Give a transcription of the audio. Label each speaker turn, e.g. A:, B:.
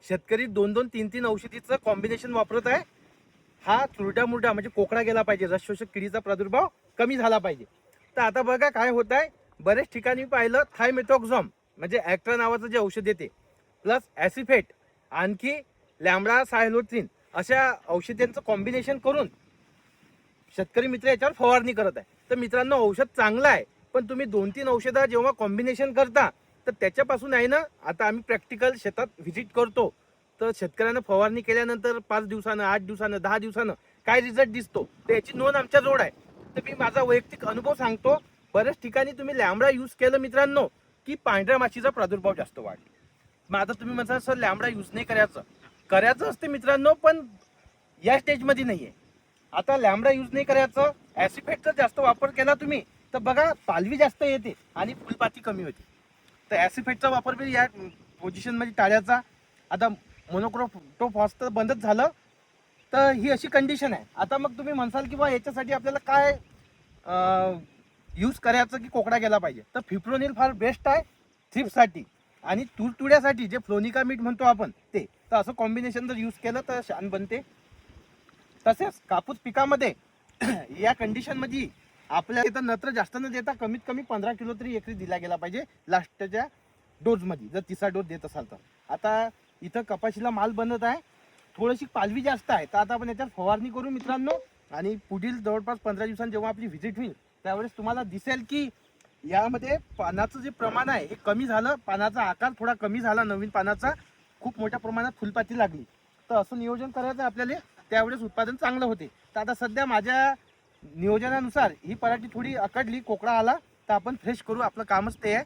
A: शेतकरी 2-2, 3-3 औषधीचं कॉम्बिनेशन वापरत आहे. हा चुरडा मुरडा म्हणजे कोकडा गेला पाहिजे, रस शोषक किडीचा प्रादुर्भाव कमी झाला पाहिजे. तर आता बघा काय होत आहे, बरेच ठिकाणी पाहिलं थायमेथॉक्झॉम म्हणजे ॲक्ट्रा नावाचं जे औषध येते प्लस ॲसिफेट आणखी लॅम्बडा सायलोट्रिन अशा औषधांचं कॉम्बिनेशन करून शेतकरी मित्र याच्यावर फवारणी करत आहे. तर मित्रांनो, औषध चांगलं आहे, पण तुम्ही 2-3 औषधं जेव्हा कॉम्बिनेशन करता तर त्याच्यापासून आहे ना, आता आम्ही प्रॅक्टिकल शेतात व्हिजिट करतो तर शेतकऱ्यांना फवारणी केल्यानंतर 5 दिवसानं, 8 दिवसानं, 10 दिवसानं काय रिझल्ट दिसतो तर याची नोंद आमच्या जवळ आहे. तर मी माझा वैयक्तिक अनुभव सांगतो. बऱ्याच ठिकाणी तुम्ही लॅम्बडा यूज केलं मित्रांनो की पांढऱ्या माशीचा प्रादुर्भाव जास्त वाढतो. मग आता तुम्ही म्हणता सर लॅम्बडा यूज नाही करायचं असते मित्रांनो, पण या स्टेजमध्ये नाहीये. आता लॅम्बडा यूज नाही करायचं, ॲसिफेटचा जास्त वापर केला तुम्ही तर बघा पालवी जास्त येते आणि फुलपाती कमी होते. तर ॲसिफेटचा वापर बी या पोझिशनमध्ये टाळायचा. आता मोनोक्रोटोफॉस तर बंदच झालं. तर ही अशी कंडिशन आहे. आता मग तुम्ही म्हणसाल की बा याच्यासाठी आपल्याला काय यूज करायचं की कोकडा गेला पाहिजे, तर फिप्रोनिल फार बेस्ट आहे थ्रिप्ससाठी आणि तुडतुड्यासाठी जे फ्लोनिका मीठ म्हणतो आपण ते. तर असं कॉम्बिनेशन जर यूज केलं तर शान बनते. तसेच कापूस पिकामध्ये या कंडिशनमध्ये आपल्याला इथं नत्र जास्त न देता कमीत कमी 15 किलो तरी एकरी दिला गेला पाहिजे लास्टच्या डोजमध्ये, जर तिसरा डोस देत असाल तर. आता इथं कपाशीला माल बनत आहे, थोडीशी पालवी जास्त आहे, तर आता आपण याच्यात फवारणी करू मित्रांनो. आणि पुढील जवळपास 15 दिवसांनी जेव्हा आपली व्हिजिट होईल त्यावेळेस तुम्हाला दिसेल की यामध्ये पानाचं जे प्रमाण आहे हे कमी झालं, पानाचा आकार थोडा कमी झाला, नवीन पानाचा खूप मोठ्या प्रमाणात फुलपाती लागली. तर असं नियोजन करायचं आपल्याला, त्यावेळेस उत्पादन चांगलं होते. तर आता सध्या माझ्या नियोजनानुसार ही पराठी थोडी अकडली, कोकडा आला तर आपण फ्रेश करू, आपलं कामच ते आहे.